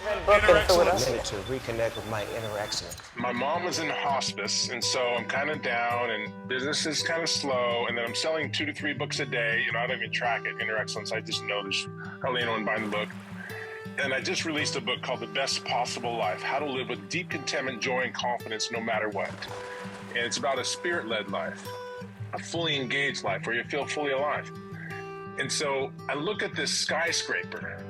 Minute to reconnect with my inner excellence. My mom was in hospice, and so I'm kind of down, and business is kind of slow, and then I'm selling 2 to 3 books a day. I don't even track it, Inner Excellence. I just know there's hardly anyone buying the book. And I just released a book called The Best Possible Life, How to Live with Deep Contentment, Joy, and Confidence No Matter What. And it's about a spirit-led life, a fully engaged life where you feel fully alive. And so I look at this skyscraper.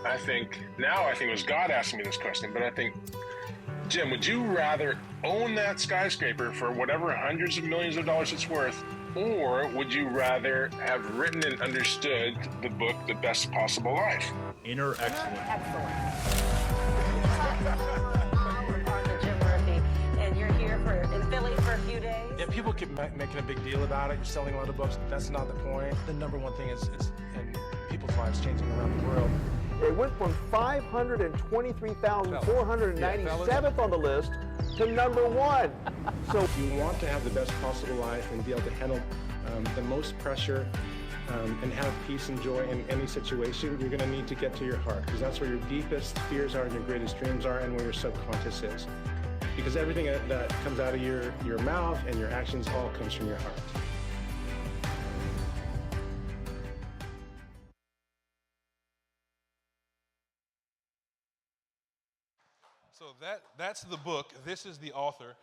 I think it was God asking me this question, but I think, Jim, would you rather own that skyscraper for whatever hundreds of millions of dollars it's worth, or would you rather have written and understood the book, The Best Possible Life? Inner Excellence. I'm Jim Murphy, and you're here in Philly for a few days. Yeah, people keep making a big deal about it. You're selling a lot of books. That's not the point. The number one thing is and people's lives changing around the world. It went from 523,497th on the list to number 1. So if you want to have the best possible life and be able to handle the most pressure and have peace and joy in any situation, you're going to need to get to your heart, because that's where your deepest fears are and your greatest dreams are, and where your subconscious is. Because everything that comes out of your mouth and your actions all comes from your heart. So that's the book. This is the author.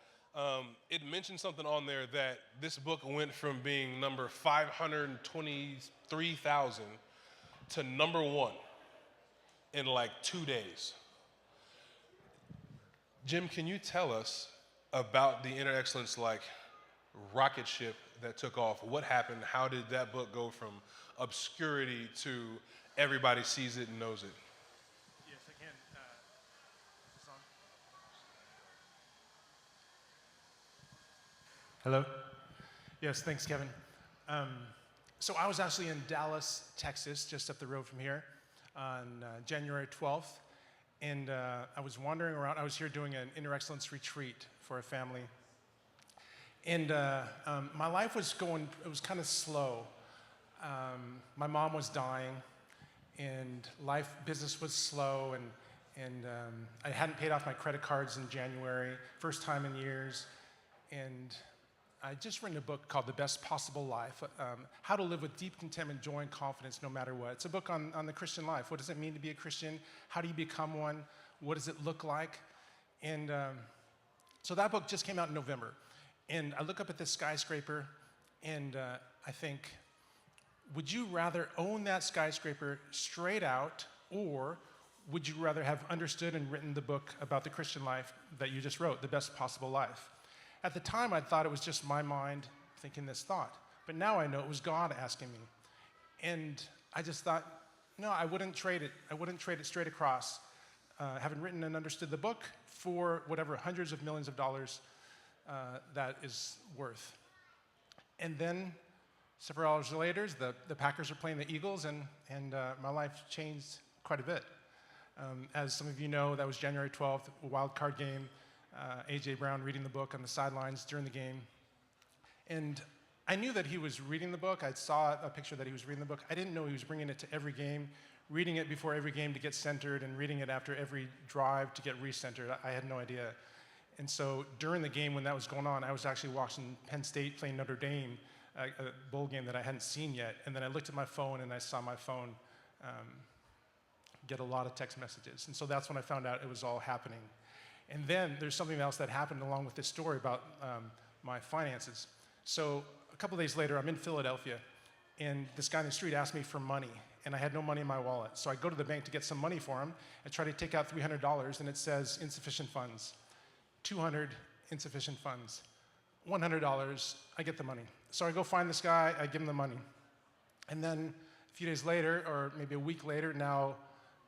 It mentioned something on there that this book went from being number 523,000 to number 1 in like 2 days. Jim, can you tell us about the Inner Excellence rocket ship that took off? What happened? How did that book go from obscurity to everybody sees it and knows it? Yes, I can. Hello? Yes, thanks, Kevin. So I was actually in Dallas, Texas, just up the road from here, on January 12th. And I was wandering around. I was here doing an Inner Excellence retreat for a family. And my life was it was kind of slow. My mom was dying, and business was slow, and I hadn't paid off my credit cards in January, first time in years. And I just written a book called The Best Possible Life, How to Live with Deep Contentment, Joy, and Confidence No Matter What. It's a book on the Christian life. What does it mean to be a Christian? How do you become one? What does it look like? And so that book just came out in November. And I look up at this skyscraper, and I think, would you rather own that skyscraper straight out, or would you rather have understood and written the book about the Christian life that you just wrote, The Best Possible Life? At the time, I thought it was just my mind thinking this thought. But now I know it was God asking me. And I just thought, no, I wouldn't trade it. I wouldn't trade it straight across, having written and understood the book, for whatever hundreds of millions of dollars that is worth. And then several hours later, the Packers are playing the Eagles, and my life changed quite a bit. As some of you know, that was January 12th, a wild card game. A.J. Brown reading the book on the sidelines during the game. And I knew that he was reading the book. I saw a picture that he was reading the book. I didn't know he was bringing it to every game, reading it before every game to get centered, and reading it after every drive to get recentered. I had no idea. And so during the game when that was going on, I was actually watching Penn State playing Notre Dame, a bowl game that I hadn't seen yet. And then I looked at my phone, and I saw my phone get a lot of text messages. And so that's when I found out it was all happening. And then there's something else that happened along with this story about my finances. So a couple days later, I'm in Philadelphia, and this guy in the street asked me for money, and I had no money in my wallet. So I go to the bank to get some money for him. I try to take out $300, and it says insufficient funds. $200, insufficient funds. $100, I get the money. So I go find this guy, I give him the money. And then a few days later, or maybe a week later, now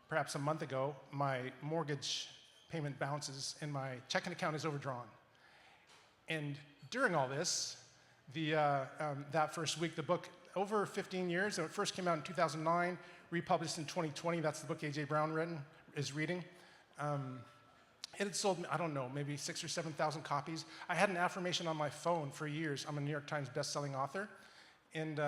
perhaps a month ago, my mortgage payment bounces and my checking account is overdrawn. And during all this, that first week, the book, over 15 years, it first came out in 2009, republished in 2020, that's the book A.J. Brown is reading. It had sold, I don't know, maybe 6,000 or 7,000 copies. I had an affirmation on my phone for years. I'm a New York Times best-selling author. And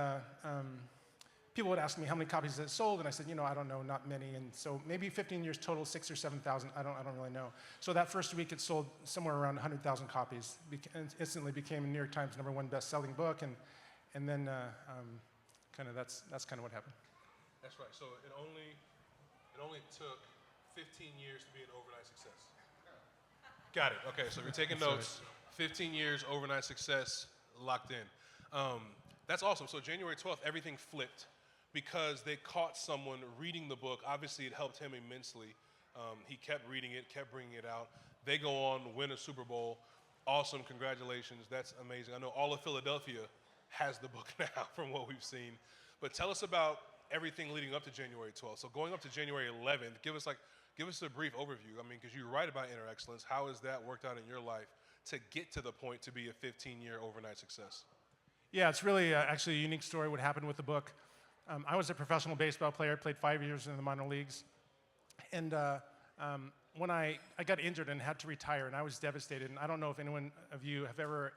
people would ask me how many copies it sold, and I said, I don't know, not many. And so maybe 15 years total, 6,000 or 7,000. I don't really know. So that first week, it sold somewhere around 100,000 copies. And instantly became a New York Times #1 best-selling book, and then that's kind of what happened. That's right. So it only took 15 years to be an overnight success. Got it. Okay. So if you're taking notes, 15 years overnight success locked in. That's awesome. So January 12th, everything flipped because they caught someone reading the book. Obviously, it helped him immensely. He kept reading it, kept bringing it out. They go on, win a Super Bowl. Awesome. Congratulations. That's amazing. I know all of Philadelphia has the book now from what we've seen. But tell us about everything leading up to January 12th. So going up to January 11th, give us a brief overview. I mean, because you write about inner excellence. How has that worked out in your life to get to the point to be a 15-year overnight success? Yeah, it's really actually a unique story what happened with the book. I was a professional baseball player, played 5 years in the minor leagues. And when I got injured and had to retire, and I was devastated, and I don't know if anyone of you have ever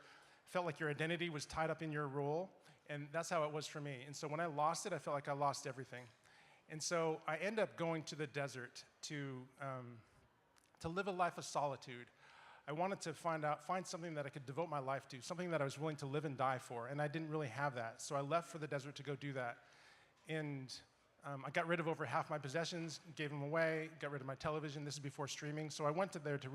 felt like your identity was tied up in your role, and that's how it was for me. And so when I lost it, I felt like I lost everything. And so I ended up going to the desert to live a life of solitude. I wanted to find something that I could devote my life to, something that I was willing to live and die for, and I didn't really have that. So I left for the desert to go do that. And I got rid of over half my possessions, gave them away, got rid of my television. This is before streaming. So I went there to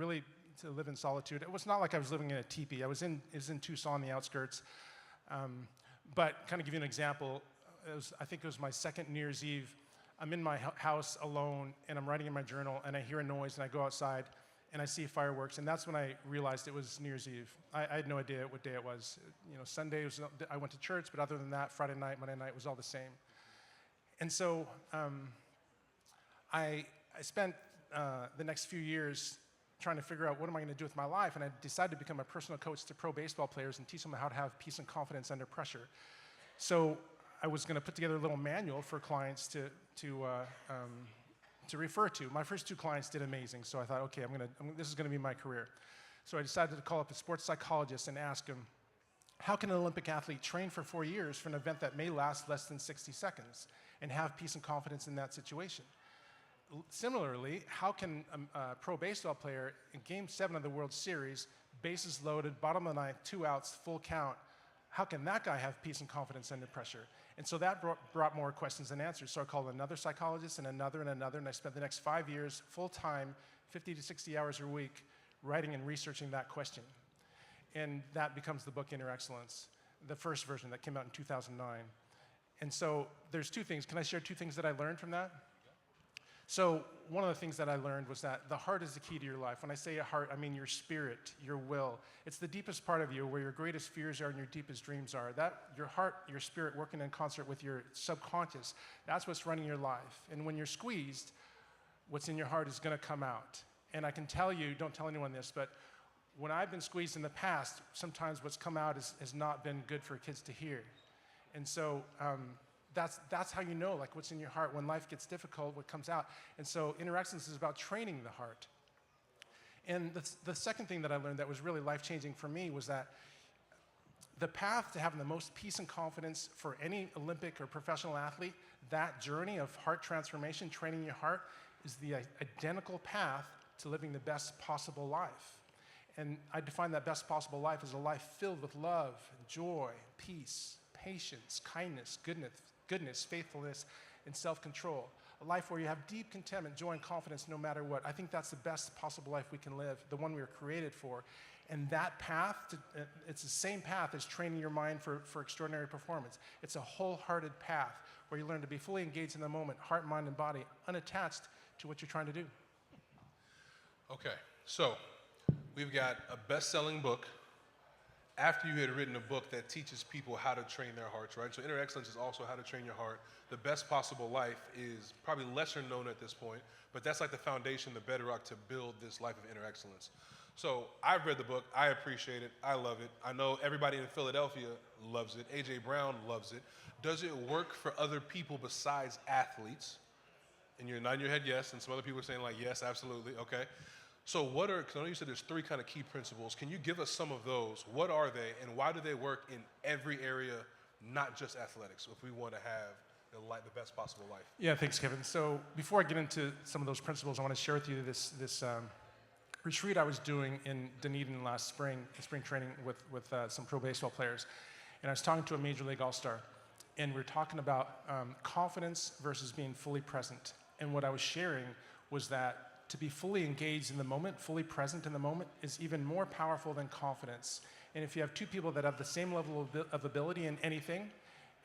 live in solitude. It was not like I was living in a teepee. It was in Tucson, the outskirts. But kind of give you an example, I think it was my second New Year's Eve. I'm in my house alone, and I'm writing in my journal, and I hear a noise, and I go outside, and I see fireworks, and that's when I realized it was New Year's Eve. I had no idea what day it was. Sunday I went to church, but other than that, Friday night, Monday night was all the same. And so I spent the next few years trying to figure out what am I going to do with my life, and I decided to become a personal coach to pro baseball players and teach them how to have peace and confidence under pressure. So I was going to put together a little manual for clients to refer to. My first 2 clients did amazing, so I thought, okay, this is going to be my career. So I decided to call up a sports psychologist and ask him, how can an Olympic athlete train for 4 years for an event that may last less than 60 seconds and have peace and confidence in that situation? Similarly, how can a pro baseball player in Game 7 of the World Series, bases loaded, bottom of the ninth, 2 outs, full count, how can that guy have peace and confidence under pressure? And so that brought more questions than answers. So I called another psychologist and another, and I spent the next 5 years full-time, 50 to 60 hours a week, writing and researching that question. And that becomes the book Inner Excellence, the first version that came out in 2009. And so there's 2 things. Can I share 2 things that I learned from that? So one of the things that I learned was that the heart is the key to your life. When I say a heart, I mean your spirit, your will. It's the deepest part of you where your greatest fears are and your deepest dreams are. That, your heart, your spirit working in concert with your subconscious, that's what's running your life. And when you're squeezed, what's in your heart is going to come out. And I can tell you, don't tell anyone this, but when I've been squeezed in the past, sometimes what's come out has not been good for kids to hear. And so that's how you know, like, what's in your heart. When life gets difficult, what comes out. And so Inner Excellence is about training the heart. And the second thing that I learned that was really life-changing for me was that the path to having the most peace and confidence for any Olympic or professional athlete, that journey of heart transformation, training your heart, is the identical path to living the best possible life. And I define that best possible life as a life filled with love, joy, peace, patience, kindness, goodness, faithfulness, and self-control. A life where you have deep contentment, joy, and confidence no matter what. I think that's the best possible life we can live, the one we were created for. And that path, it's the same path as training your mind for extraordinary performance. It's a wholehearted path where you learn to be fully engaged in the moment, heart, mind, and body, unattached to what you're trying to do. Okay, so we've got a best-selling book after you had written a book that teaches people how to train their hearts, right? So Inner Excellence is also how to train your heart. The Best Possible Life is probably lesser known at this point, but that's like the foundation, the bedrock to build this life of inner excellence. So I've read the book. I appreciate it. I love it. I know everybody in Philadelphia loves it. A.J. Brown loves it. Does it work for other people besides athletes? And you're nodding your head yes, and some other people are saying like, yes, absolutely, okay. So because I know you said there's 3 kind of key principles. Can you give us some of those? What are they, and why do they work in every area, not just athletics, if we want to have the best possible life? Yeah, thanks, Kevin. So before I get into some of those principles, I want to share with you this retreat I was doing in Dunedin last spring training with some pro baseball players. And I was talking to a Major League All-Star, and we were talking about confidence versus being fully present. And what I was sharing was that to be fully engaged in the moment, fully present in the moment, is even more powerful than confidence. And if you have two people that have the same level of ability in anything,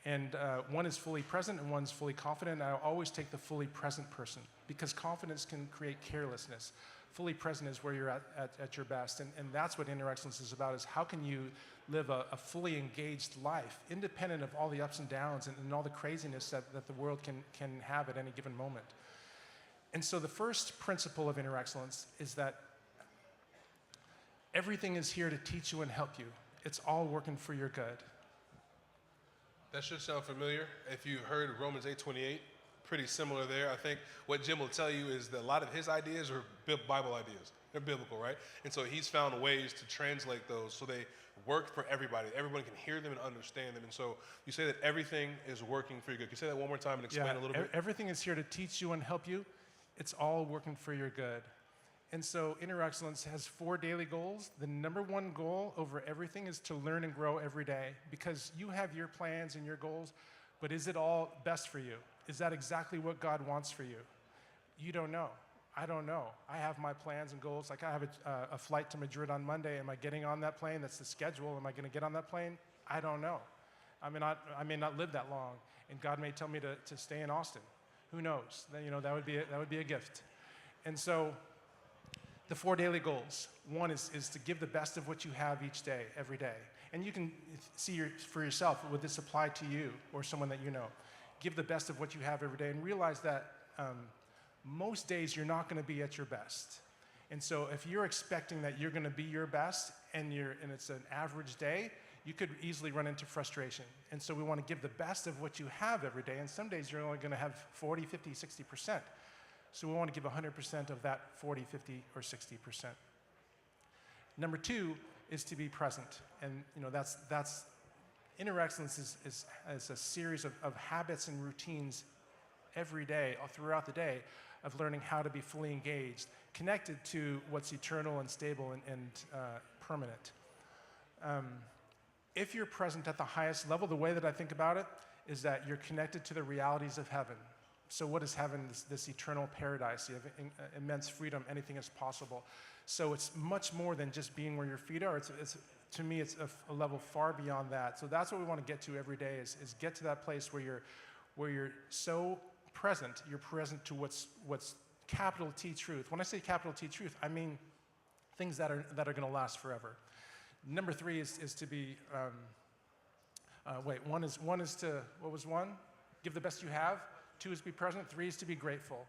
and one is fully present and one's fully confident, I always take the fully present person, because confidence can create carelessness. Fully present is where you're at your best, and that's what Inner Excellence is about, is how can you live a fully engaged life, independent of all the ups and downs and all the craziness that the world can have at any given moment. And so the first principle of Inner Excellence is that everything is here to teach you and help you. It's all working for your good. That should sound familiar. If you heard Romans 8:28, pretty similar there. I think what Jim will tell you is that a lot of his ideas are Bible ideas. They're biblical, right? And so he's found ways to translate those so they work for everybody. Everyone can hear them and understand them. And so you say that everything is working for your good. Can you say that one more time and explain a little bit? Everything is here to teach you and help you. It's all working for your good. And so Inner Excellence has 4 daily goals. The number one goal over everything is to learn and grow every day, because you have your plans and your goals, but is it all best for you? Is that exactly what God wants for you? You don't know. I don't know. I have my plans and goals. Like, I have a flight to Madrid on Monday. Am I getting on that plane? That's the schedule. Am I going to get on that plane? I don't know. I may not live that long, and God may tell me to stay in Austin. Who knows? That would be a gift. And so the 4 daily goals. One is to give the best of what you have each day, every day. And you can see for yourself, would this apply to you or someone that you know? Give the best of what you have every day, and realize that most days you're not going to be at your best. And so if you're expecting that you're going to be your best and it's an average day, you could easily run into frustration. And so we want to give the best of what you have every day, and some days you're only going to have 40, 50, 60%. So we want to give 100% of that 40, 50, or 60%. Number 2 is to be present. And that's Inner Excellence is a series of habits and routines every day, all throughout the day, of learning how to be fully engaged, connected to what's eternal and stable and permanent. If you're present at the highest level, the way that I think about it is that you're connected to the realities of heaven. So what is heaven? This eternal paradise. You have immense freedom. Anything is possible. So it's much more than just being where your feet are. To me, it's a level far beyond that. So that's what we want to get to every day, is get to that place where you're so present. You're present to what's capital T truth. When I say capital T truth, I mean things that are going to last forever. Number 3 is to be. One is to, what was 1? Give the best you have. 2 is to be present. 3 is to be grateful.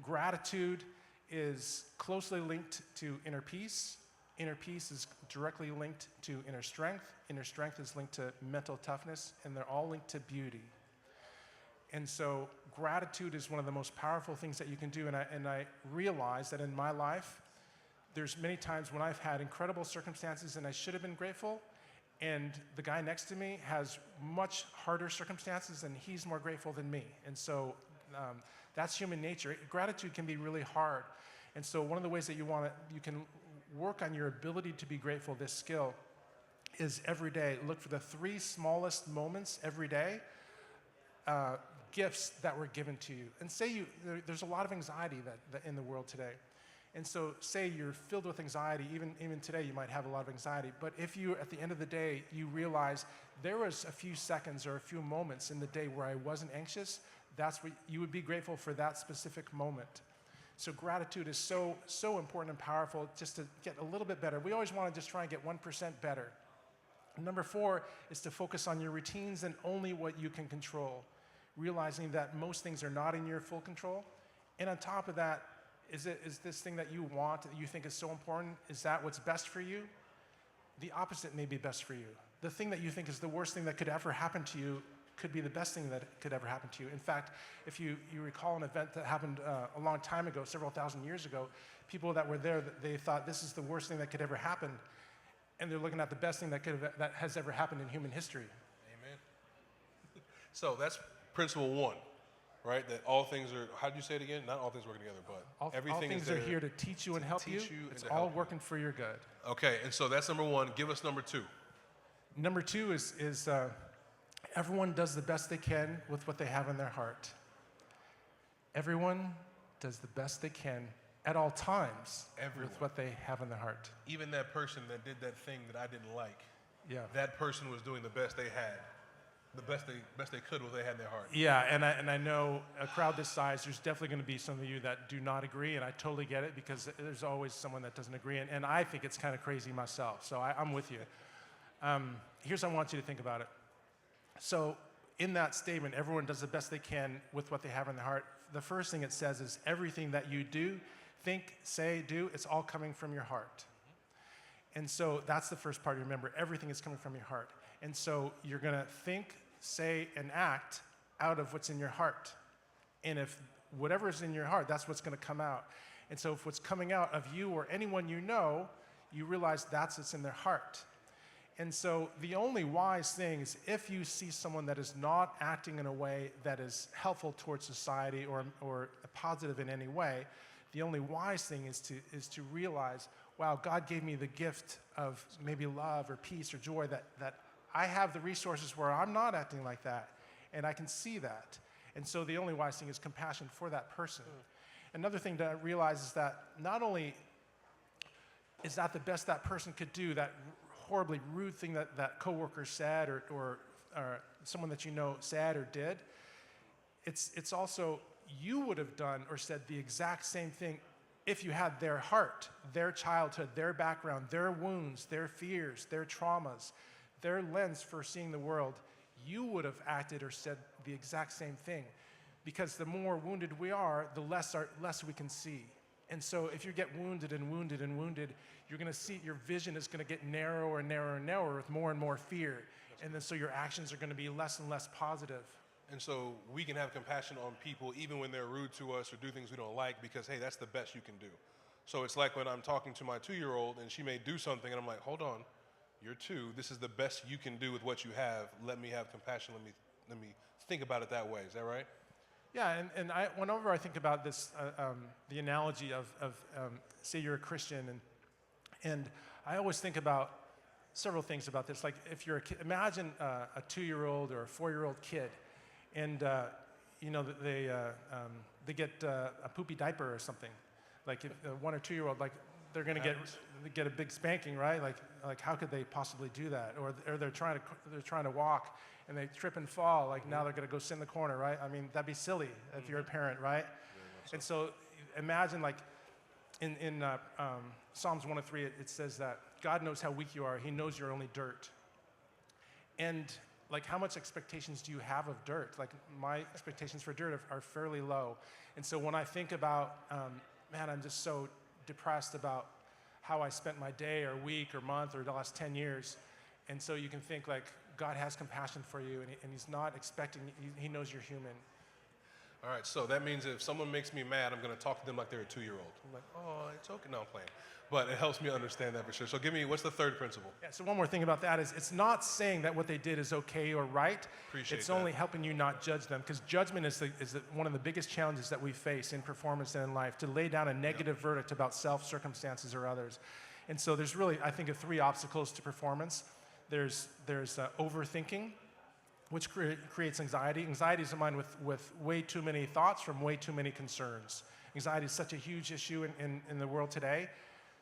Gratitude is closely linked to inner peace. Inner peace is directly linked to inner strength. Inner strength is linked to mental toughness, and they're all linked to beauty. And so gratitude is one of the most powerful things that you can do. And I realize that in my life, there's many times when I've had incredible circumstances and I should have been grateful, and the guy next to me has much harder circumstances and he's more grateful than me. And so that's human nature. Gratitude can be really hard. And so one of the ways that you can work on your ability to be grateful, this skill, is every day look for the 3 smallest moments every day, gifts that were given to you. And say there's a lot of anxiety that in the world today. And so say you're filled with anxiety, even today you might have a lot of anxiety, but if you, at the end of the day, you realize there was a few seconds or a few moments in the day where I wasn't anxious, that's what you would be grateful for, that specific moment. So gratitude is so important and powerful, just to get a little bit better. We always want to just try and get 1% better. Number 4 is to focus on your routines and only what you can control, realizing that most things are not in your full control. And on top of that, is this thing that you want, that you think is so important, is that what's best for you? The opposite may be best for you. The thing that you think is the worst thing that could ever happen to you could be the best thing that could ever happen to you. In fact, if you recall an event that happened a long time ago, several thousand years ago, people that were there, they thought this is the worst thing that could ever happen, and they're looking at the best thing that has ever happened in human history. Amen. So that's principle 1, right? That all things are, how do you say it again? Not all things working together, but All everything things is are there here to teach you and help you. teach you and It's to all help you. working for your good. Okay, and so that's number 1. Give us number 2. Number 2 is everyone does the best they can with what they have in their heart. Everyone does the best they can at all times Everyone. with what they have in their heart. Even that person that did that thing that I didn't like, Yeah. that person was doing the best they had, the best they could with what they had in their heart. Yeah, and I know a crowd this size, there's definitely going to be some of you that do not agree, and I totally get it because there's always someone that doesn't agree, and I think it's kind of crazy myself, so I'm with you. Here's how I want you to think about it. So in that statement, everyone does the best they can with what they have in their heart. The first thing it says is everything that you do, think, say, do, it's all coming from your heart. And so that's the first part. Remember, everything is coming from your heart. And so you're going to think, say, and act out of what's in your heart. And if whatever is in your heart, that's what's going to come out. And so if what's coming out of you or anyone you know, you realize that's what's in their heart. And so the only wise thing is if you see someone that is not acting in a way that is helpful towards society or positive in any way, the only wise thing is to realize, wow, God gave me the gift of maybe love or peace or joy that I have the resources where I'm not acting like that, and I can see that. And so the only wise thing is compassion for that person. Another thing to realize is that not only is that the best that person could do, that horribly rude thing that coworker said or someone that you know said or did, it's also you would have done or said the exact same thing if you had their heart, their childhood, their background, their wounds, their fears, their traumas, their lens for seeing the world. You would have acted or said the exact same thing, because the more wounded we are, the less we can see. And so if you get wounded and wounded and wounded, you're going to see your vision is going to get narrower and narrower and narrower with more and more fear. And then so your actions are going to be less and less positive. And so we can have compassion on people even when they're rude to us or do things we don't like because, hey, that's the best you can do. So it's like when I'm talking to my 2-year-old and she may do something and I'm like, hold on, you're 2. This is the best you can do with what you have. Let me have compassion. Let me think about it that way. Is that right? Yeah, and whenever I think about this, the analogy of say you're a Christian, and I always think about several things about this. Like if you're a kid, imagine a 2-year-old or a 4-year-old kid, and you know they get a poopy diaper or something. Like if a 1 or 2-year-old, like they're going to get a big spanking, right? Like how could they possibly do that? Or they're trying to walk and they trip and fall. Like now they're going to go sit in the corner, right? I mean that'd be silly if you're a parent, right? And so imagine like in Psalms 103, it says that God knows how weak you are. He knows you're only dirt. And like how much expectations do you have of dirt? Like my expectations for dirt are fairly low. And so when I think about, man, I'm just so depressed about how I spent my day or week or month or the last 10 years. And so you can think like God has compassion for you and he's not expecting, he knows you're human. All right, so that means if someone makes me mad, I'm going to talk to them like they're a 2-year-old. I'm like, oh, it's okay. No, I'm playing. But it helps me understand that for sure. So what's the third principle? Yeah, so one more thing about that is it's not saying that what they did is okay or right. It's only helping you not judge them, because judgment is one of the biggest challenges that we face in performance and in life, to lay down a negative verdict about self, circumstances, or others. And so there's really, I think, 3 obstacles to performance. There's overthinking, which creates anxiety. Anxiety is a mind with way too many thoughts from way too many concerns. Anxiety is such a huge issue in the world today.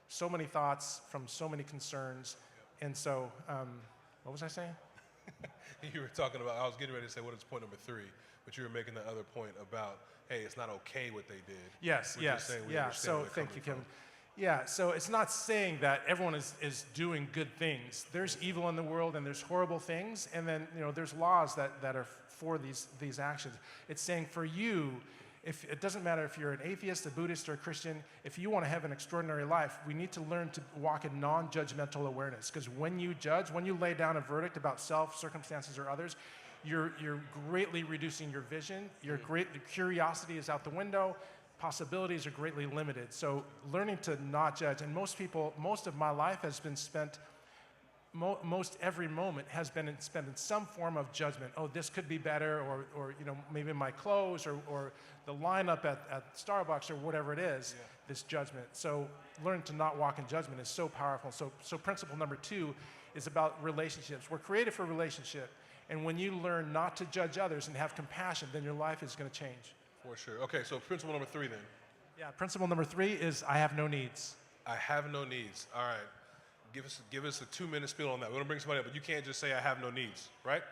So many thoughts from so many concerns. And so, what was I saying? You were talking about, I was getting ready to say what is point number 3, but you were making the other point about, hey, it's not okay what they did. Yes. So thank you, Kevin. Yeah, so it's not saying that everyone is doing good things. There's evil in the world and there's horrible things, and then there's laws that are for these actions. It's saying for you, if it doesn't matter if you're an atheist, a Buddhist, or a Christian, if you want to have an extraordinary life, we need to learn to walk in non-judgmental awareness. Because when you judge, when you lay down a verdict about self, circumstances, or others, you're greatly reducing your vision. Your curiosity is out the window. Possibilities are greatly limited. So learning to not judge, and most of my life has been spent most every moment has been spent in some form of judgment. Oh, this could be better, or maybe my clothes, or the lineup at Starbucks, or whatever it is, this judgment. So learn to not walk in judgment is so powerful. So principle number 2 is about relationships. We're created for relationship. And when you learn not to judge others and have compassion, then your life is going to change. For sure. Okay, so principle number 3 then. Yeah, principle number 3 is I have no needs. I have no needs. All right. Give us a 2-minute spiel on that. We're going to bring somebody up, but you can't just say I have no needs, right?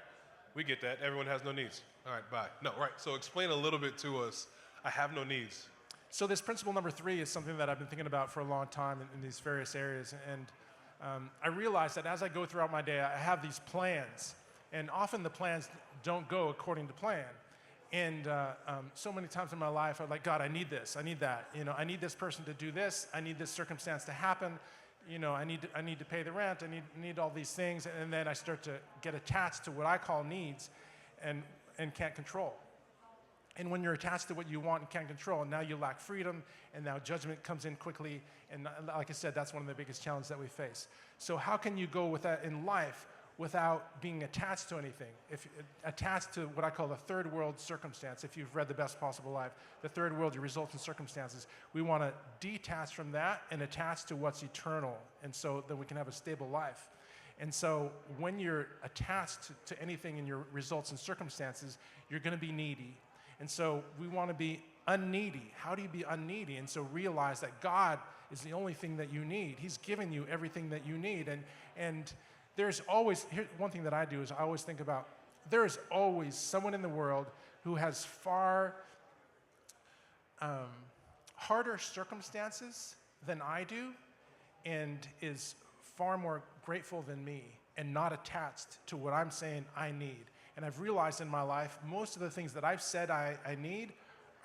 We get that. Everyone has no needs. All right, bye. No, right. So explain a little bit to us. I have no needs. So this principle number 3 is something that I've been thinking about for a long time in these various areas. And I realize that as I go throughout my day, I have these plans. And often the plans don't go according to plan. And so many times in my life, I'm like, God, I need this, I need that. I need this person to do this. I need this circumstance to happen. I need to pay the rent. I need all these things. And then I start to get attached to what I call needs and can't control. And when you're attached to what you want and can't control, now you lack freedom, and now judgment comes in quickly. And like I said, that's one of the biggest challenges that we face. So how can you go with that in life without being attached to anything? If attached to what I call the third world circumstance, if you've read The Best Possible Life, the third world, your results and circumstances, we want to detach from that and attach to what's eternal, and so that we can have a stable life. And so when you're attached to anything in your results and circumstances, you're going to be needy. And so we want to be unneedy. How do you be unneedy? And so realize that God is the only thing that you need. He's given you everything that you need. And there's always, one thing that I do is I always think about, there's always someone in the world who has far harder circumstances than I do, and is far more grateful than me and not attached to what I'm saying I need. And I've realized in my life, most of the things that I've said I need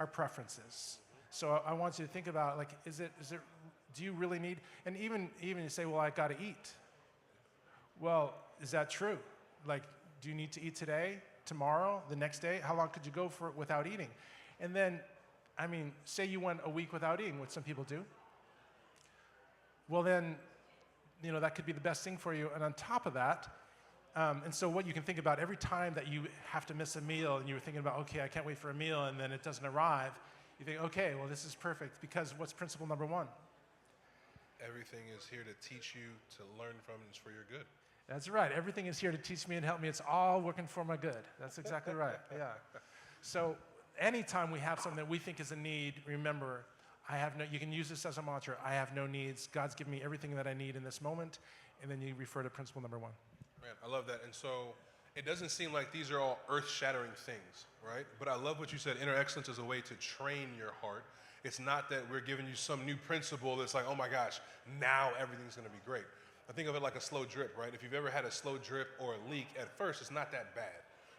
are preferences. So I want you to think about, like, do you really need, and even you say, well, I got to eat. Well, is that true? Like, do you need to eat today, tomorrow, the next day? How long could you go for without eating? And then, say you went a week without eating, which some people do. Well, then, that could be the best thing for you. And on top of that, and so what you can think about every time that you have to miss a meal and you're thinking about, okay, I can't wait for a meal, and then it doesn't arrive, you think, okay, well, this is perfect, because what's principle number 1? Everything is here to teach you, to learn from, and it's for your good. That's right. Everything is here to teach me and help me. It's all working for my good. That's exactly right. Yeah. So anytime we have something that we think is a need, remember, you can use this as a mantra. I have no needs. God's given me everything that I need in this moment. And then you refer to principle number 1. Man, I love that. And so it doesn't seem like these are all earth-shattering things, right? But I love what you said. Inner excellence is a way to train your heart. It's not that we're giving you some new principle that's like, oh my gosh, now everything's going to be great. I think of it like a slow drip, right? If you've ever had a slow drip or a leak, at first it's not that bad.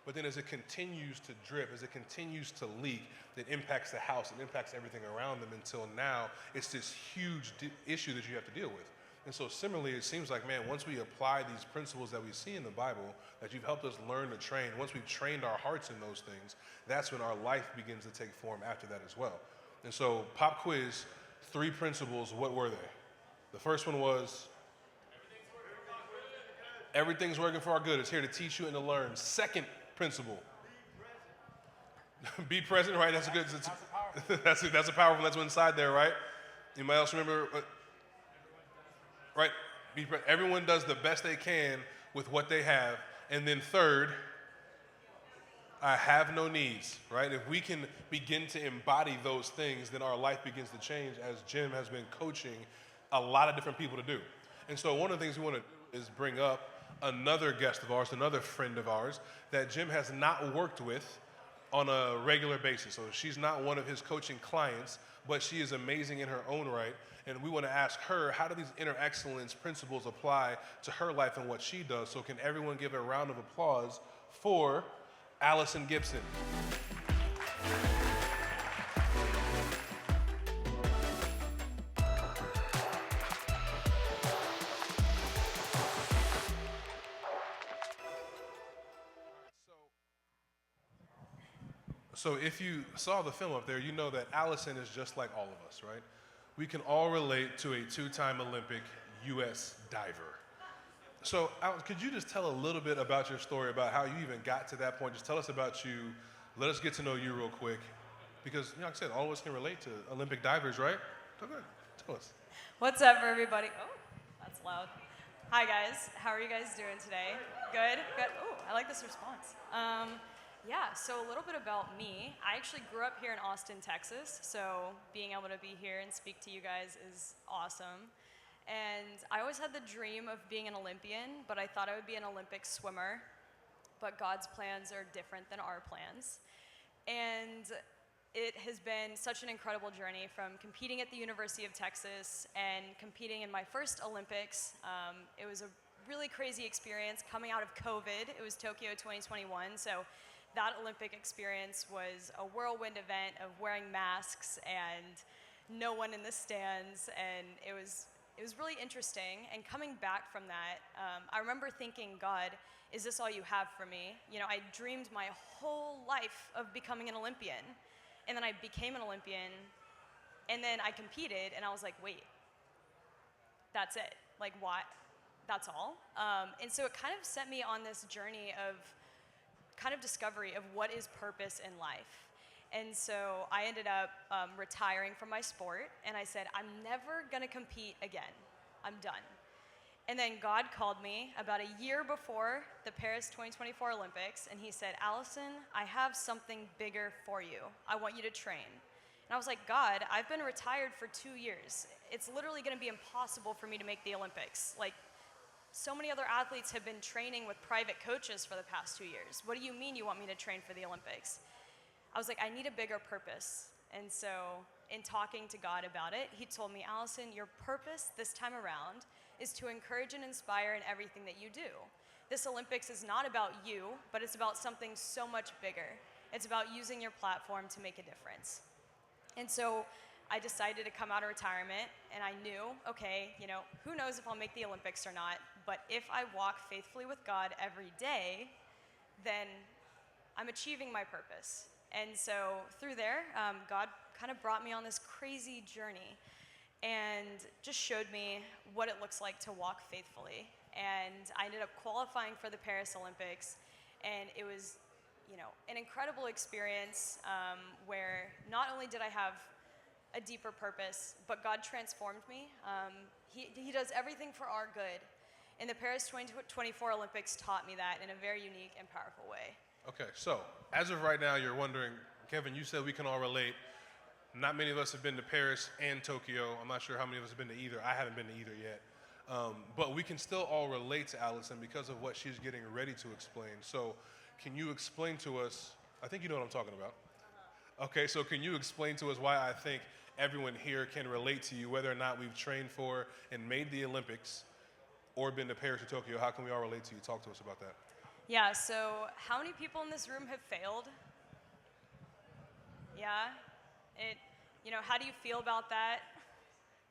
But then as it continues to drip, as it continues to leak, it impacts the house, it impacts everything around them, until now it's this huge issue that you have to deal with. And so similarly, it seems like, man, once we apply these principles that we see in the Bible, that you've helped us learn to train, once we've trained our hearts in those things, that's when our life begins to take form after that as well. And so, pop quiz, 3 principles, what were they? The first one was, everything's working for our good. It's here to teach you and to learn. Second principle, be present, right? That's a good, that's a powerful, that's what's inside there, right? Anybody else remember? Right? Everyone does the best they can with what they have. And then third, I have no needs, right? If we can begin to embody those things, then our life begins to change, as Jim has been coaching a lot of different people to do. And so one of the things we want to do is bring up another guest of ours, another friend of ours, that Jim has not worked with on a regular basis. So she's not one of his coaching clients, but she is amazing in her own right. And we want to ask her, how do these inner excellence principles apply to her life and what she does? So can everyone give a round of applause for Alison Gibson. So if you saw the film up there, you know that Alison is just like all of us, right? We can all relate to a 2-time Olympic U.S. diver. So, Alex, could you just tell a little bit about your story, about how you even got to that point? Just tell us about you. Let us get to know you real quick. Because, like I said, all of us can relate to Olympic divers, right? So good. Tell us. What's up, everybody? Oh, that's loud. Hi, guys. How are you guys doing today? Good? Good. Oh, I like this response. Yeah, so a little bit about me. I actually grew up here in Austin, Texas, so being able to be here and speak to you guys is awesome. And I always had the dream of being an Olympian, but I thought I would be an Olympic swimmer. But God's plans are different than our plans. And it has been such an incredible journey, from competing at the University of Texas and competing in my first Olympics. It was a really crazy experience coming out of COVID. It was Tokyo 2021, so that Olympic experience was a whirlwind event of wearing masks and no one in the stands, and it was really interesting. And coming back from that, I remember thinking, God, is this all you have for me? You know, I dreamed my whole life of becoming an Olympian, and then I became an Olympian, and then I competed, and I was like, wait, that's it? Like, what? That's all? And so it kind of set me on this journey of kind of discovery of what is purpose in life. And so I ended up retiring from my sport, and I said, I'm never gonna compete again. I'm done. And then God called me about a year before the Paris 2024 Olympics, and he said, Alison, I have something bigger for you. I want you to train. And I was like, God, I've been retired for 2 years. It's literally gonna be impossible for me to make the Olympics. Like, so many other athletes have been training with private coaches for the past 2 years. What do you mean you want me to train for the Olympics? I was like, I need a bigger purpose. And so in talking to God about it, he told me, Alison, your purpose this time around is to encourage and inspire in everything that you do. This Olympics is not about you, but it's about something so much bigger. It's about using your platform to make a difference. And so I decided to come out of retirement, and I knew, okay, you know, who knows if I'll make the Olympics or not, but if I walk faithfully with God every day, then I'm achieving my purpose. And so through there, God kind of brought me on this crazy journey and just showed me what it looks like to walk faithfully. And I ended up qualifying for the Paris Olympics, and it was, you know, an incredible experience where not only did I have a deeper purpose, but God transformed me. He does everything for our good. And the Paris 2024 Olympics taught me that in a very unique and powerful way. Okay, so as of right now, you're wondering, Kevin, you said we can all relate. Not many of us have been to Paris and Tokyo. I'm not sure how many of us have been to either. I haven't been to either yet. But we can still all relate to Alison because of what she's getting ready to explain. So can you explain to us, I think you know what I'm talking about. Okay, so can you explain to us why I think everyone here can relate to you, whether or not we've trained for and made the Olympics or been to Paris or Tokyo? How can we all relate to you? Talk to us about that. Yeah, so how many people in this room have failed? Yeah? You know, how do you feel about that?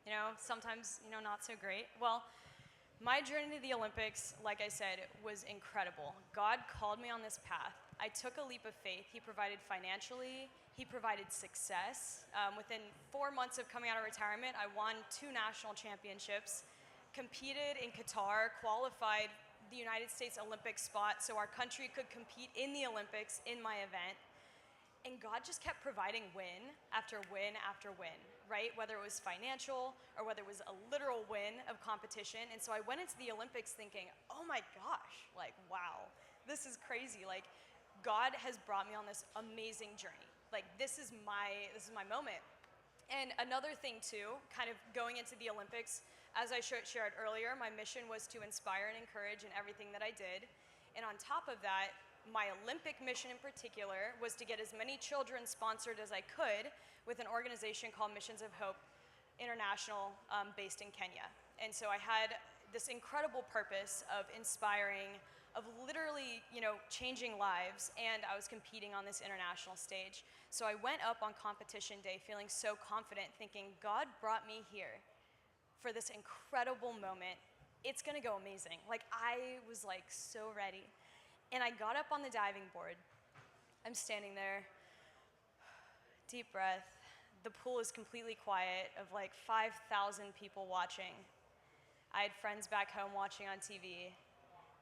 You know, sometimes, you know, not so great. Well, my journey to the Olympics, like I said, was incredible. God called me on this path. I took a leap of faith. He provided financially. He provided success. Within 4 months of coming out of retirement, I won 2 national championships, competed in Qatar, qualified the United States Olympic spot so our country could compete in the Olympics in my event. And God just kept providing win after win after win, right? Whether it was financial or whether it was a literal win of competition. And so I went into the Olympics thinking, oh my gosh, like, wow, this is crazy. Like, God has brought me on this amazing journey. Like, this is my moment. And another thing too, kind of going into the Olympics, as I shared earlier, my mission was to inspire and encourage in everything that I did. And on top of that, my Olympic mission in particular was to get as many children sponsored as I could with an organization called Missions of Hope International, based in Kenya. And so I had this incredible purpose of inspiring, of literally, you know, changing lives, and I was competing on this international stage. So I went up on competition day feeling so confident, thinking, God brought me here for this incredible moment. It's gonna go amazing. Like, I was like so ready. And I got up on the diving board. I'm standing there, deep breath. The pool is completely quiet, of like 5,000 people watching. I had friends back home watching on TV,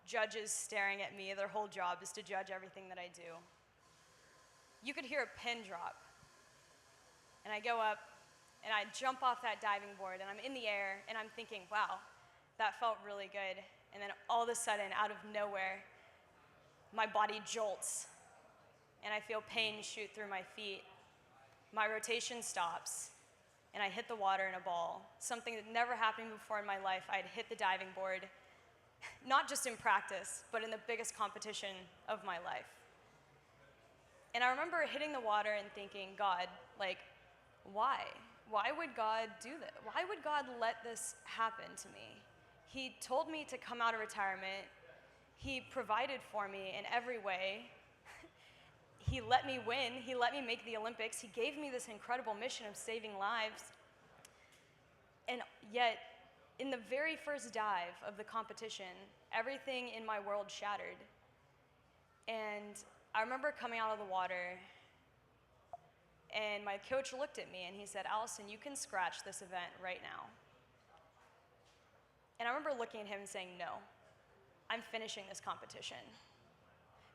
judges staring at me. Their whole job is to judge everything that I do. You could hear a pin drop. And I go up, and I jump off that diving board, and I'm in the air, and I'm thinking, wow, that felt really good. And then all of a sudden, out of nowhere, my body jolts, and I feel pain shoot through my feet. My rotation stops, and I hit the water in a ball. Something that never happened before in my life. I had hit the diving board, not just in practice, but in the biggest competition of my life. And I remember hitting the water and thinking, God, like, why? Why would God do this? Why would God let this happen to me? He told me to come out of retirement. He provided for me in every way. He let me win. He let me make the Olympics. He gave me this incredible mission of saving lives. And yet, in the very first dive of the competition, everything in my world shattered. And I remember coming out of the water, and my coach looked at me and he said, Alison, you can scratch this event right now. And I remember looking at him and saying, no, I'm finishing this competition.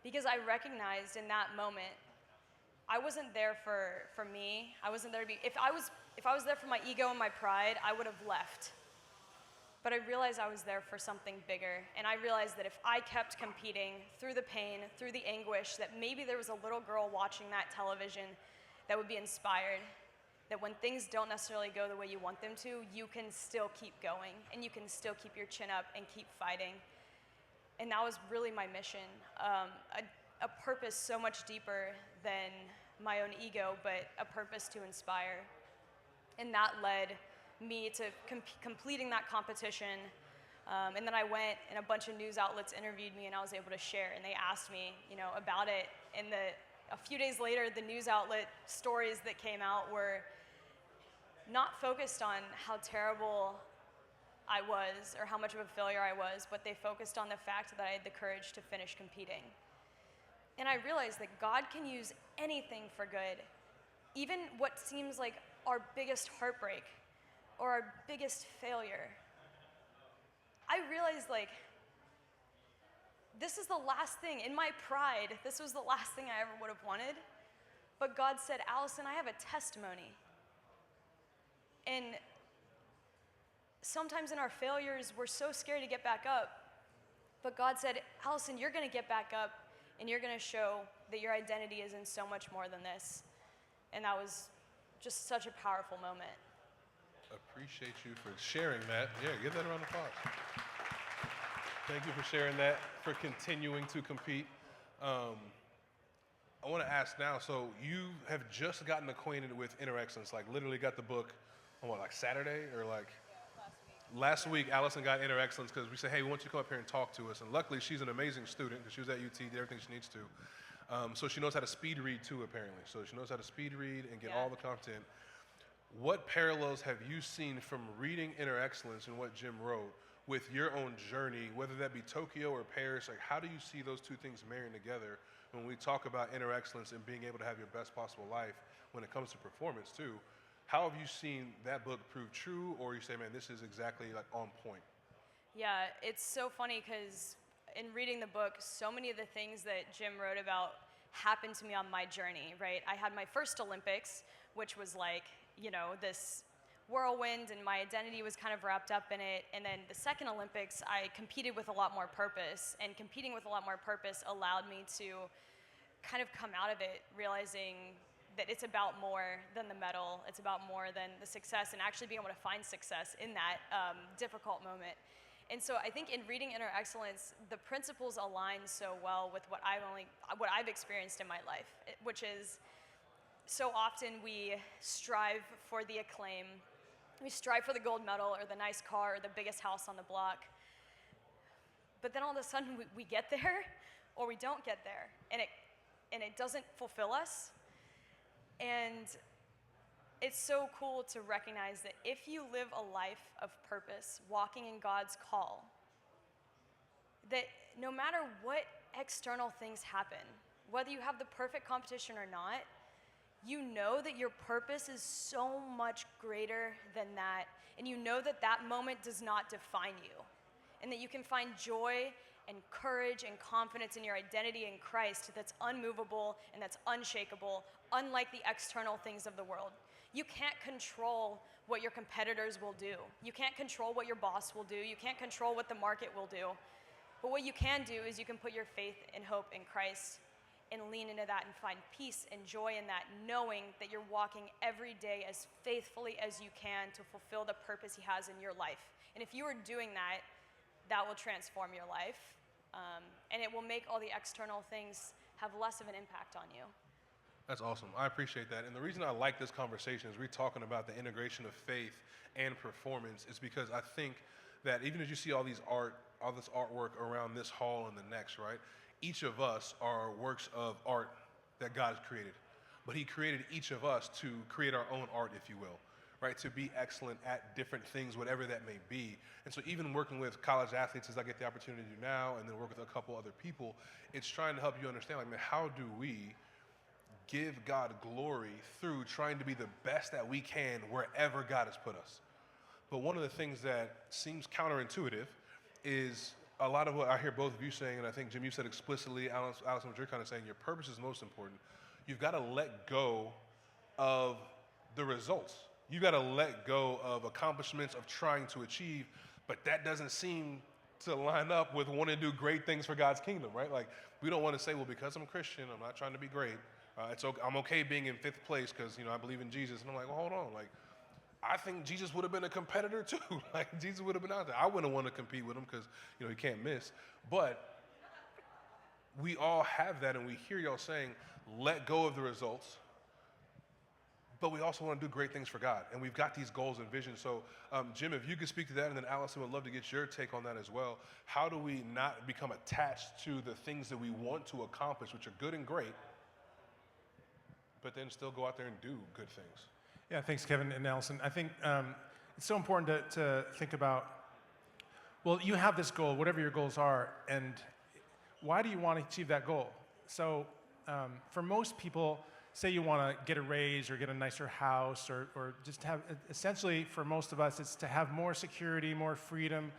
Because I recognized in that moment, I wasn't there for me. I wasn't there to be, if I was there for my ego and my pride, I would have left. But I realized I was there for something bigger. And I realized that if I kept competing through the pain, through the anguish, that maybe there was a little girl watching that television that would be inspired, that when things don't necessarily go the way you want them to, you can still keep going, and you can still keep your chin up and keep fighting. And that was really my mission, a purpose so much deeper than my own ego, but a purpose to inspire. And that led me to completing that competition. And then I went, and a bunch of news outlets interviewed me, and I was able to share. And they asked me, about it. And a few days later, the news outlet stories that came out were not focused on how terrible I was or how much of a failure I was, but they focused on the fact that I had the courage to finish competing. And I realized that God can use anything for good, even what seems like our biggest heartbreak or our biggest failure. I realized, this is the last thing, in my pride, this was the last thing I ever would have wanted. But God said, Alison, I have a testimony. And sometimes in our failures, we're so scared to get back up. But God said, Alison, you're going to get back up, and you're going to show that your identity is in so much more than this. And that was just such a powerful moment. Appreciate you for sharing that. Yeah, give that a round of applause. Thank you for sharing that, for continuing to compete. I want to ask now, so you have just gotten acquainted with Inner Excellence, literally got the book on Saturday or last week Alison got Inner Excellence because we said, hey, we want you to come up here and talk to us. And luckily, she's an amazing student because she was at UT, did everything she needs to. So she knows how to speed read too, apparently. So she knows how to speed read and get all the content. What parallels have you seen from reading Inner Excellence and what Jim wrote with your own journey, whether that be Tokyo or Paris? How do you see those two things marrying together when we talk about Inner Excellence and being able to have your best possible life when it comes to performance too? How have you seen that book prove true, or you say, man, this is exactly on point? Yeah, it's so funny because in reading the book, so many of the things that Jim wrote about happened to me on my journey, right? I had my first Olympics, which was this whirlwind, and my identity was kind of wrapped up in it. And then the second Olympics, I competed with a lot more purpose, and competing with a lot more purpose allowed me to kind of come out of it realizing that it's about more than the medal, it's about more than the success, and actually being able to find success in that difficult moment. And so I think in reading Inner Excellence, the principles align so well with what I've experienced in my life, which is so often we strive for the acclaim, we strive for the gold medal or the nice car or the biggest house on the block. But then all of a sudden we get there or we don't get there, and it doesn't fulfill us. And it's so cool to recognize that if you live a life of purpose, walking in God's call, that no matter what external things happen, whether you have the perfect competition or not, you know that your purpose is so much greater than that, and you know that that moment does not define you, and that you can find joy and courage and confidence in your identity in Christ that's unmovable and that's unshakable, unlike the external things of the world. You can't control what your competitors will do. You can't control what your boss will do. You can't control what the market will do. But what you can do is you can put your faith and hope in Christ and lean into that and find peace and joy in that, knowing that you're walking every day as faithfully as you can to fulfill the purpose he has in your life. And if you are doing that, that will transform your life, and it will make all the external things have less of an impact on you. That's awesome. I appreciate that. And the reason I like this conversation is we're talking about the integration of faith and performance is because I think that even as you see all this artwork around this hall and the next, right? Each of us are works of art that God has created. But he created each of us to create our own art, if you will, right? To be excellent at different things, whatever that may be. And so even working with college athletes, as I get the opportunity to do now, and then work with a couple other people, it's trying to help you understand, like, man, how do we give God glory through trying to be the best that we can wherever God has put us? But one of the things that seems counterintuitive is a lot of what I hear both of you saying, and I think, Jim, you said explicitly, Alison, what you're kind of saying, your purpose is most important. You've got to let go of the results. You've got to let go of accomplishments of trying to achieve, but that doesn't seem to line up with wanting to do great things for God's kingdom, right? Like, we don't want to say, well, because I'm Christian, I'm not trying to be great. I'm okay being in 5th place because, I believe in Jesus. And I'm like, well, hold on. Like, I think Jesus would have been a competitor too. Like, Jesus would have been out there. I wouldn't want to compete with him because, he can't miss. But we all have that, and we hear y'all saying, let go of the results. But we also want to do great things for God. And we've got these goals and visions. So, Jim, if you could speak to that, and then Alison would love to get your take on that as well. How do we not become attached to the things that we want to accomplish, which are good and great, but then still go out there and do good things? Yeah, thanks, Kevin and Alison. I think it's so important to think about, well, you have this goal, whatever your goals are, and why do you want to achieve that goal? So for most people, say you want to get a raise or get a nicer house or just have, essentially for most of us, it's to have more security, more freedom,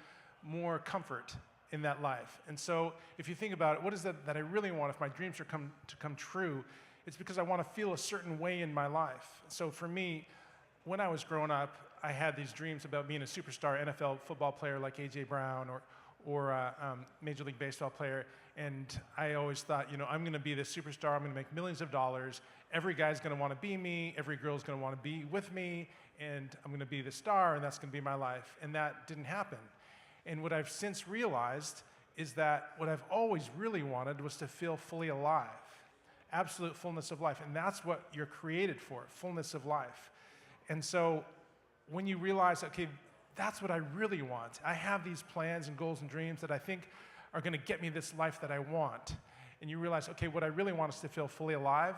more comfort in that life. And so if you think about it, what is that I really want if my dreams are to come true? It's because I want to feel a certain way in my life. So for me, when I was growing up, I had these dreams about being a superstar NFL football player like A.J. Brown or a Major League Baseball player. And I always thought, I'm going to be this superstar. I'm going to make millions of dollars. Every guy's going to want to be me. Every girl's going to want to be with me. And I'm going to be the star, and that's going to be my life. And that didn't happen. And what I've since realized is that what I've always really wanted was to feel fully alive. Absolute fullness of life. And that's what you're created for, fullness of life. And so when you realize, okay, that's what I really want. I have these plans and goals and dreams that I think are going to get me this life that I want. And you realize, okay, what I really want is to feel fully alive.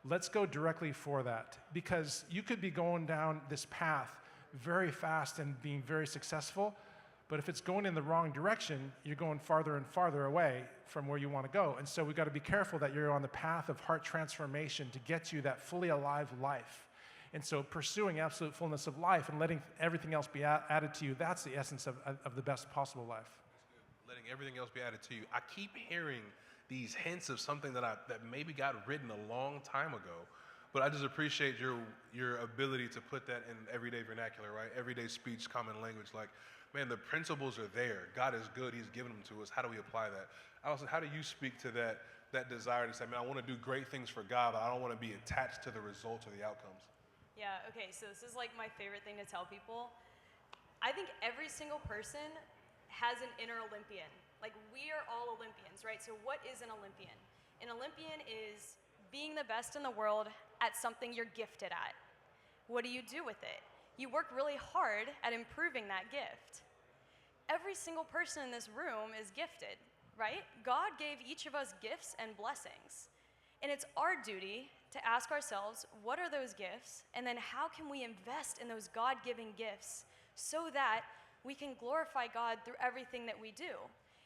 Let's go directly for that. Because you could be going down this path very fast and being very successful, but if it's going in the wrong direction, you're going farther and farther away from where you want to go. And so we've got to be careful that you're on the path of heart transformation to get you that fully alive life. And so pursuing absolute fullness of life and letting everything else be added to you, that's the essence of the best possible life. Letting everything else be added to you. I keep hearing these hints of something that maybe got written a long time ago, but I just appreciate your ability to put that in everyday vernacular, right? Everyday speech, common language. Like, man, the principles are there. God is good. He's given them to us. How do we apply that? Alison, how do you speak to that desire to say, man, I want to do great things for God, but I don't want to be attached to the results or the outcomes? Yeah, okay, so this is like my favorite thing to tell people. I think every single person has an inner Olympian. Like, we are all Olympians, right? So what is an Olympian? An Olympian is being the best in the world at something you're gifted at. What do you do with it? You work really hard at improving that gift. Every single person in this room is gifted, right? God gave each of us gifts and blessings. And it's our duty to ask ourselves, what are those gifts? And then how can we invest in those God-given gifts so that we can glorify God through everything that we do?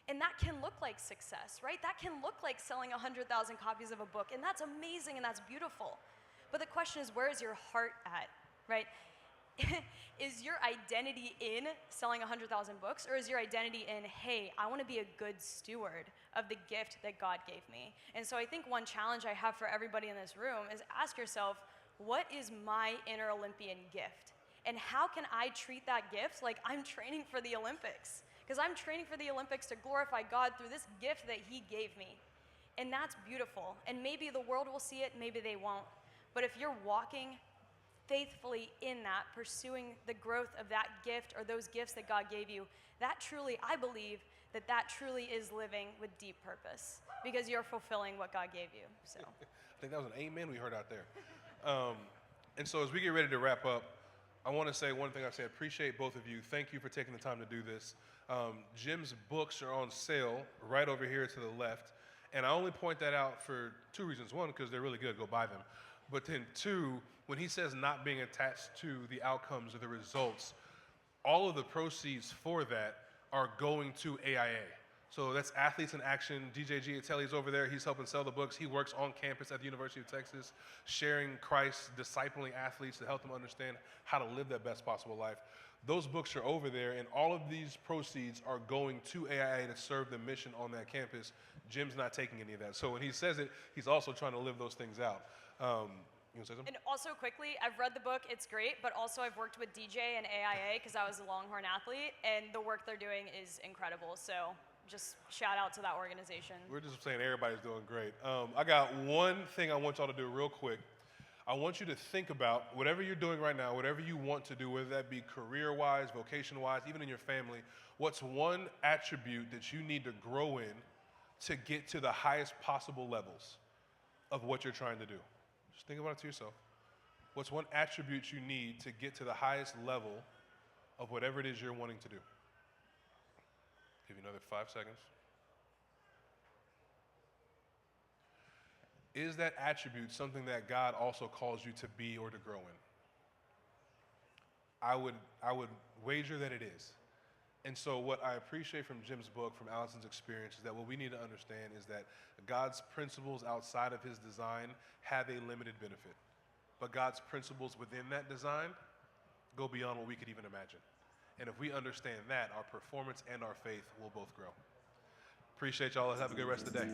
And that can look like success, right? That can look like selling 100,000 copies of a book, and that's amazing and that's beautiful. But the question is, where is your heart at, right? Is your identity in selling 100,000 books, or is your identity in, hey, I want to be a good steward of the gift that God gave me? And so I think one challenge I have for everybody in this room is ask yourself, what is my inner Olympian gift? And how can I treat that gift like I'm training for the Olympics? Because I'm training for the Olympics to glorify God through this gift that he gave me. And that's beautiful. And maybe the world will see it, maybe they won't. But if you're walking faithfully in that, pursuing the growth of that gift or those gifts that God gave you, that truly, I believe that that truly is living with deep purpose, because you're fulfilling what God gave you. So I think that was an amen we heard out there. And so as we get ready to wrap up, I want to say one thing. I say appreciate both of you. Thank you for taking the time to do this. Jim's books are on sale right over here to the left. And I only point that out for two reasons. One, because they're really good, go buy them. But then two, when he says not being attached to the outcomes or the results, all of the proceeds for that are going to AIA. So that's Athletes in Action. DJ 𝗢𝗍𝘆𝗺's over there. He's helping sell the books. He works on campus at the University of Texas, sharing Christ, discipling athletes to help them understand how to live their best possible life. Those books are over there, and all of these proceeds are going to AIA to serve the mission on that campus. Jim's not taking any of that. So when he says it, he's also trying to live those things out. You want to say something? And also quickly, I've read the book, it's great, but also I've worked with DJ and AIA because I was a Longhorn athlete, and the work they're doing is incredible. So just shout out to that organization. We're just saying everybody's doing great. I got one thing I want y'all to do real quick. I want you to think about whatever you're doing right now, whatever you want to do, whether that be career-wise, vocation-wise, even in your family, what's one attribute that you need to grow in to get to the highest possible levels of what you're trying to do? Just think about it to yourself. What's one attribute you need to get to the highest level of whatever it is you're wanting to do? Give you another 5 seconds. Is that attribute something that God also calls you to be or to grow in? I would wager that it is. And so what I appreciate from Jim's book, from Alison's experience, is that what we need to understand is that God's principles outside of his design have a limited benefit. But God's principles within that design go beyond what we could even imagine. And if we understand that, our performance and our faith will both grow. Appreciate y'all. Have a good rest of the day.